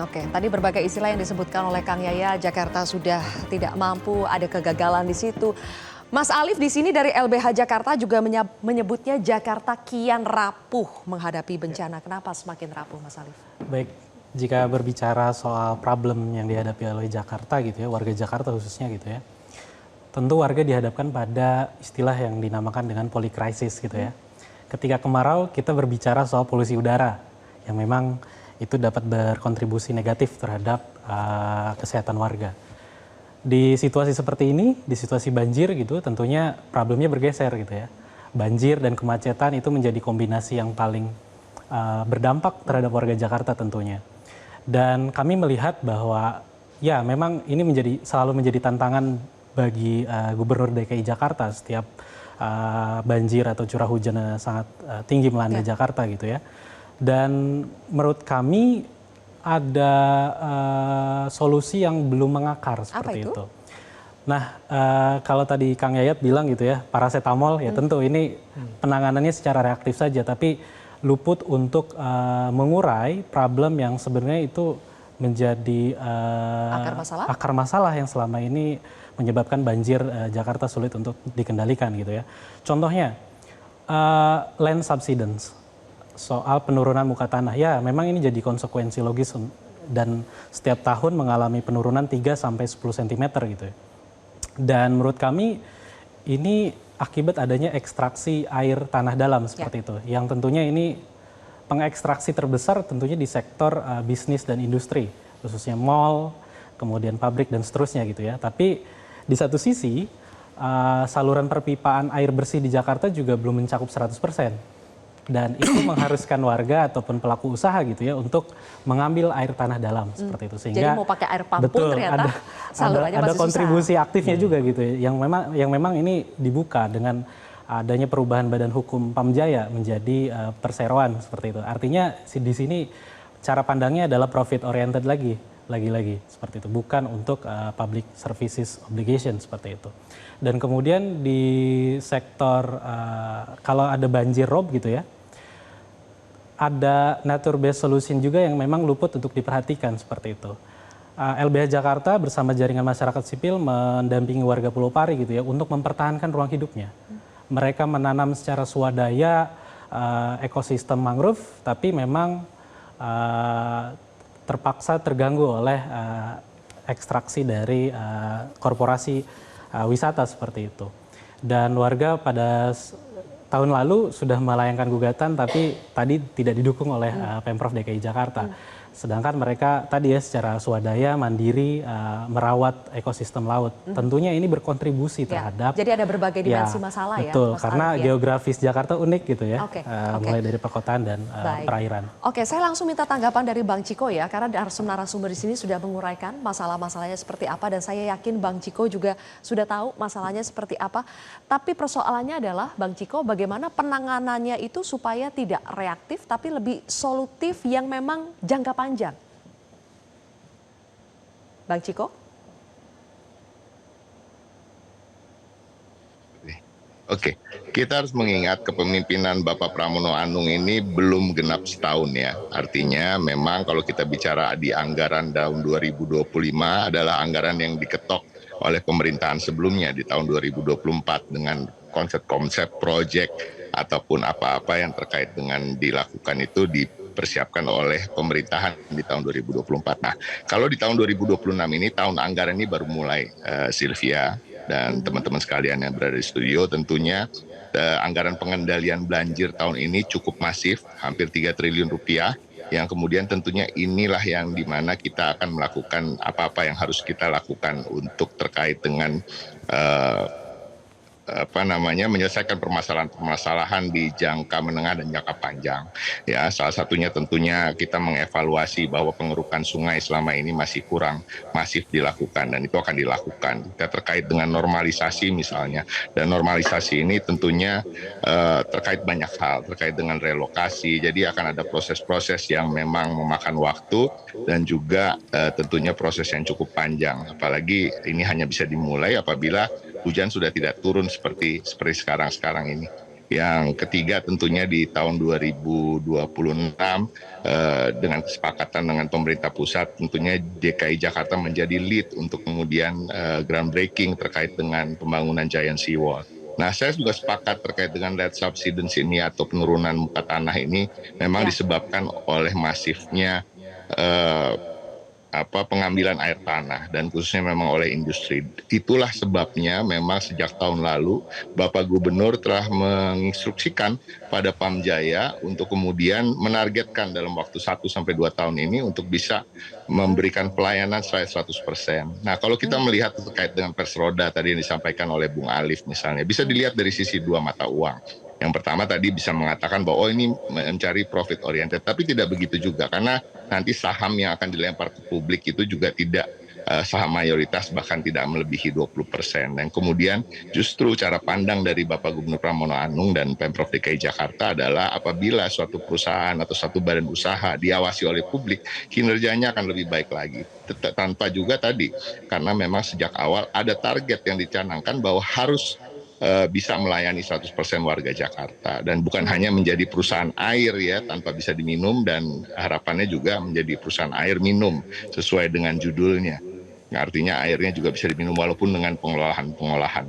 Oke, tadi berbagai istilah yang disebutkan oleh Kang Yaya, Jakarta sudah tidak mampu, ada kegagalan di situ. Mas Alif di sini dari LBH Jakarta juga menyebutnya Jakarta kian rapuh menghadapi bencana. Kenapa semakin rapuh, Mas Alif? Baik, jika berbicara soal problem yang dihadapi oleh Jakarta gitu ya, warga Jakarta khususnya gitu ya. Tentu warga dihadapkan pada istilah yang dinamakan dengan polikrisis gitu ya. Ketika kemarau kita berbicara soal polusi udara yang memang itu dapat berkontribusi negatif terhadap kesehatan warga. Di situasi seperti ini, di situasi banjir gitu, tentunya problemnya bergeser gitu ya. Banjir dan kemacetan itu menjadi kombinasi yang paling berdampak terhadap warga Jakarta tentunya. Dan kami melihat bahwa ya memang ini selalu menjadi tantangan bagi Gubernur DKI Jakarta setiap banjir atau curah hujan yang sangat tinggi melanda Jakarta gitu ya. Dan menurut kami ada solusi yang belum mengakar seperti itu? Nah, kalau tadi Kang Yayat bilang gitu ya, parasetamol ya tentu ini penanganannya secara reaktif saja, tapi luput untuk mengurai problem yang sebenarnya itu menjadi akar masalah yang selama ini menyebabkan banjir Jakarta sulit untuk dikendalikan gitu ya. Contohnya land subsidence. Soal penurunan muka tanah, ya memang ini jadi konsekuensi logis dan setiap tahun mengalami penurunan 3-10 cm gitu ya. Dan menurut kami ini akibat adanya ekstraksi air tanah dalam seperti itu. Yang tentunya ini pengekstraksi terbesar tentunya di sektor bisnis dan industri, khususnya mall, kemudian pabrik dan seterusnya gitu ya. Tapi di satu sisi saluran perpipaan air bersih di Jakarta juga belum mencakup 100%. Dan itu mengharuskan warga ataupun pelaku usaha gitu ya untuk mengambil air tanah dalam seperti itu, sehingga jadi mau pakai air pump pun ternyata salurannya ada masih kontribusi susah. aktifnya juga gitu ya, yang memang ini dibuka dengan adanya perubahan Badan Hukum Pamjaya menjadi perseroan seperti itu. Artinya di sini cara pandangnya adalah profit oriented lagi seperti itu, bukan untuk public services obligation seperti itu. Dan kemudian di sektor kalau ada banjir rob gitu ya, ada nature based solution juga yang memang luput untuk diperhatikan seperti itu. LBH Jakarta bersama jaringan masyarakat sipil mendampingi warga Pulau Pari gitu ya untuk mempertahankan ruang hidupnya. Mereka menanam secara swadaya ekosistem mangrove, tapi memang terpaksa terganggu oleh ekstraksi dari korporasi wisata seperti itu. Dan warga pada tahun lalu sudah melayangkan gugatan, tapi tadi tidak didukung oleh Pemprov DKI Jakarta. Sedangkan mereka tadi ya secara swadaya, mandiri, merawat ekosistem laut. Tentunya ini berkontribusi terhadap... Jadi ada berbagai dimensi masalah ya. Betul, karena geografis Jakarta unik gitu ya. Mulai dari perkotaan dan perairan. Oke, saya langsung minta tanggapan dari Bang Ciko ya, karena narasumber di sini sudah menguraikan masalah-masalahnya seperti apa, dan saya yakin Bang Ciko juga sudah tahu masalahnya seperti apa. Tapi persoalannya adalah, Bang Ciko, bagaimana penanganannya itu supaya tidak reaktif, tapi lebih solutif yang memang jangka panjang. Bang Ciko? Oke, kita harus mengingat kepemimpinan Bapak Pramono Anung ini belum genap setahun ya. Artinya memang kalau kita bicara di anggaran tahun 2025 adalah anggaran yang diketok oleh pemerintahan sebelumnya di tahun 2024 dengan konsep-konsep proyek ataupun apa-apa yang terkait dengan dilakukan itu dipersiapkan oleh pemerintahan di tahun 2024. Nah, kalau di tahun 2026 ini, tahun anggaran ini baru mulai, Sylvia dan teman-teman sekalian yang berada di studio, tentunya anggaran pengendalian banjir tahun ini cukup masif, hampir 3 triliun rupiah, yang kemudian tentunya inilah yang dimana kita akan melakukan apa-apa yang harus kita lakukan untuk terkait dengan menyelesaikan permasalahan-permasalahan di jangka menengah dan jangka panjang. Ya, salah satunya tentunya kita mengevaluasi bahwa pengerukan sungai selama ini masih kurang masif dilakukan, dan itu akan dilakukan. Kita terkait dengan normalisasi misalnya, dan normalisasi ini tentunya terkait banyak hal, terkait dengan relokasi. Jadi akan ada proses-proses yang memang memakan waktu dan juga tentunya proses yang cukup panjang. Apalagi ini hanya bisa dimulai apabila hujan sudah tidak turun seperti sekarang ini. Yang ketiga tentunya di tahun 2026 dengan kesepakatan dengan pemerintah pusat tentunya DKI Jakarta menjadi lead untuk kemudian groundbreaking terkait dengan pembangunan Giant Seawall. Nah, saya juga sepakat terkait dengan lead subsidence ini atau penurunan muka tanah ini memang Ya. disebabkan oleh masifnya pengambilan air tanah dan khususnya memang oleh industri. Itulah sebabnya memang sejak tahun lalu Bapak Gubernur telah menginstruksikan pada Pamjaya untuk kemudian menargetkan dalam waktu 1 sampai 2 tahun ini untuk bisa memberikan pelayanan 100%. Nah, kalau kita melihat terkait dengan pers roda tadi yang disampaikan oleh Bung Alif misalnya, bisa dilihat dari sisi dua mata uang. Yang pertama tadi bisa mengatakan bahwa ini mencari profit oriented, tapi tidak begitu juga karena nanti saham yang akan dilempar ke publik itu juga tidak saham mayoritas bahkan tidak melebihi 20%. Dan kemudian justru cara pandang dari Bapak Gubernur Pramono Anung dan Pemprov DKI Jakarta adalah apabila suatu perusahaan atau satu badan usaha diawasi oleh publik, kinerjanya akan lebih baik lagi. Tanpa juga tadi, karena memang sejak awal ada target yang dicanangkan bahwa harus bisa melayani 100% warga Jakarta dan bukan hanya menjadi perusahaan air ya tanpa bisa diminum dan harapannya juga menjadi perusahaan air minum sesuai dengan judulnya. Nah, artinya airnya juga bisa diminum walaupun dengan pengolahan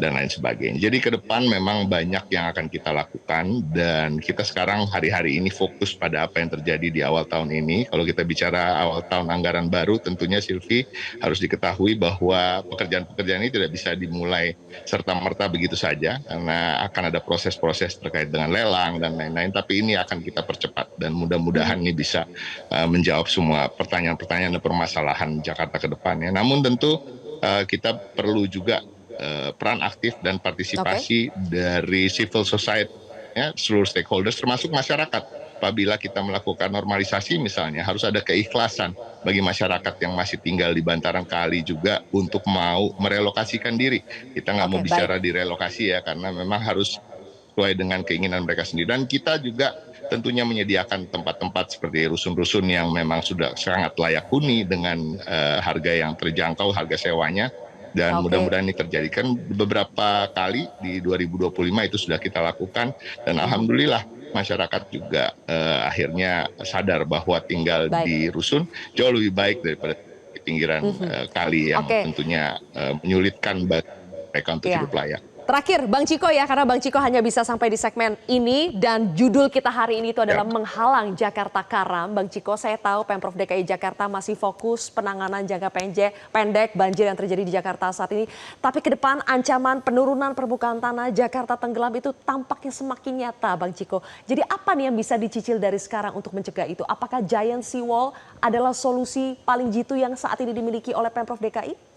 dan lain sebagainya. Jadi ke depan memang banyak yang akan kita lakukan dan kita sekarang hari-hari ini fokus pada apa yang terjadi di awal tahun ini. Kalau kita bicara awal tahun anggaran baru tentunya Silvi harus diketahui bahwa pekerjaan-pekerjaan ini tidak bisa dimulai serta-merta begitu saja karena akan ada proses-proses terkait dengan lelang dan lain-lain, tapi ini akan kita percepat dan mudah-mudahan ini bisa menjawab semua pertanyaan-pertanyaan dan permasalahan Jakarta ke depannya. Namun tentu kita perlu juga peran aktif dan partisipasi dari civil society, ya, seluruh stakeholders termasuk masyarakat. Apabila kita melakukan normalisasi misalnya harus ada keikhlasan bagi masyarakat yang masih tinggal di bantaran kali juga untuk mau merelokasikan diri. Kita nggak mau bicara direlokasi ya karena memang harus sesuai dengan keinginan mereka sendiri. Dan kita juga tentunya menyediakan tempat-tempat seperti rusun-rusun yang memang sudah sangat layak huni dengan harga yang terjangkau, harga sewanya. Dan mudah-mudahan ini terjadi. Kan beberapa kali di 2025 itu sudah kita lakukan dan alhamdulillah masyarakat juga akhirnya sadar bahwa tinggal di rusun jauh lebih baik daripada di pinggiran kali yang tentunya menyulitkan bagi mereka untuk hidup layak. Terakhir, Bang Ciko ya, karena Bang Ciko hanya bisa sampai di segmen ini dan judul kita hari ini itu adalah menghalang Jakarta Karam. Bang Ciko, saya tahu Pemprov DKI Jakarta masih fokus penanganan jangka pendek banjir yang terjadi di Jakarta saat ini. Tapi ke depan ancaman penurunan permukaan tanah Jakarta tenggelam itu tampaknya semakin nyata, Bang Ciko. Jadi apa nih yang bisa dicicil dari sekarang untuk mencegah itu? Apakah Giant Seawall adalah solusi paling jitu yang saat ini dimiliki oleh Pemprov DKI?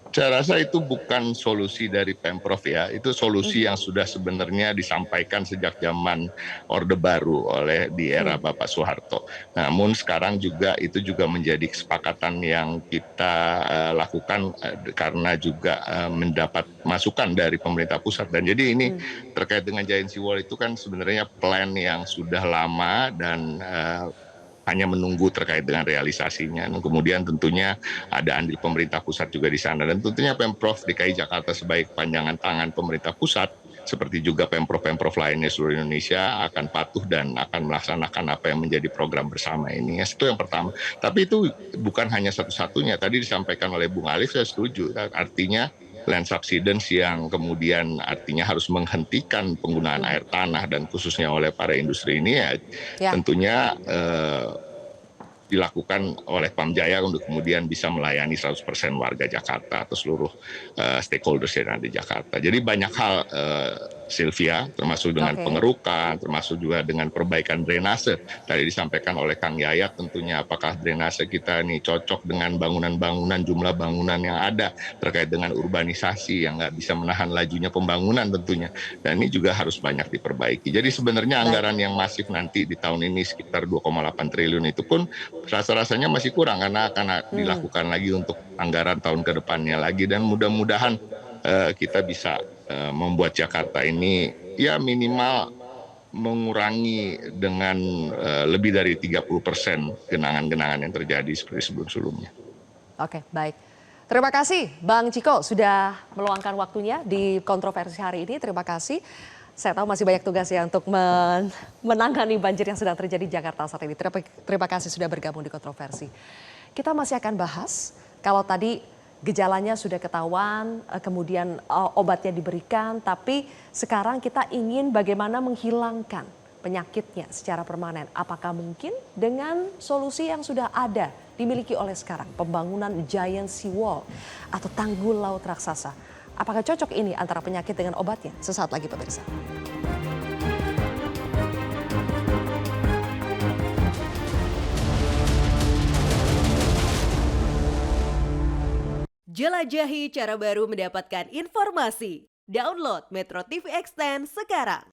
Saya rasa itu bukan solusi dari Pemprov ya, itu solusi yang sudah sebenarnya disampaikan sejak zaman Orde Baru oleh di era Bapak Soeharto. Namun sekarang juga itu juga menjadi kesepakatan yang kita lakukan karena juga mendapat masukan dari pemerintah pusat. Dan jadi ini terkait dengan Giant Seawall itu kan sebenarnya plan yang sudah lama dan hanya menunggu terkait dengan realisasinya. Dan kemudian tentunya ada andil pemerintah pusat juga di sana. Dan tentunya Pemprov DKI Jakarta sebagai panjangan tangan pemerintah pusat, seperti juga Pemprov-Pemprov lainnya seluruh Indonesia akan patuh dan akan melaksanakan apa yang menjadi program bersama ini. Itu yang pertama. Tapi itu bukan hanya satu-satunya. Tadi disampaikan oleh Bung Alif, saya setuju. Artinya land subsidence yang kemudian artinya harus menghentikan penggunaan air tanah dan khususnya oleh para industri ini ya. Tentunya dilakukan oleh Pamjaya untuk kemudian bisa melayani 100% warga Jakarta atau seluruh stakeholders yang ada di Jakarta. Jadi banyak hal Sylvia, termasuk dengan pengerukan, termasuk juga dengan perbaikan drainase. Tadi disampaikan oleh Kang Yayat tentunya apakah drainase kita ini cocok dengan bangunan-bangunan, jumlah bangunan yang ada terkait dengan urbanisasi yang nggak bisa menahan lajunya pembangunan tentunya. Dan ini juga harus banyak diperbaiki. Jadi sebenarnya anggaran yang masif nanti di tahun ini sekitar 2,8 triliun itu pun rasa-rasanya masih kurang karena akan dilakukan lagi untuk anggaran tahun ke depannya lagi. Dan mudah-mudahan kita bisa membuat Jakarta ini ya minimal mengurangi dengan lebih dari 30% genangan-genangan yang terjadi seperti sebelum-sebelumnya. Oke, baik. Terima kasih Bang Ciko sudah meluangkan waktunya di kontroversi hari ini. Terima kasih. Saya tahu masih banyak tugas ya untuk menangani banjir yang sedang terjadi di Jakarta saat ini. Terima kasih sudah bergabung di kontroversi. Kita masih akan bahas kalau tadi gejalanya sudah ketahuan, kemudian obatnya diberikan, tapi sekarang kita ingin bagaimana menghilangkan penyakitnya secara permanen. Apakah mungkin dengan solusi yang sudah ada dimiliki oleh sekarang, pembangunan giant seawall atau tanggul laut raksasa? Apakah cocok ini antara penyakit dengan obatnya? Sesaat lagi pemirsa. Jelajahi cara baru mendapatkan informasi. Download Metro TV Extend sekarang.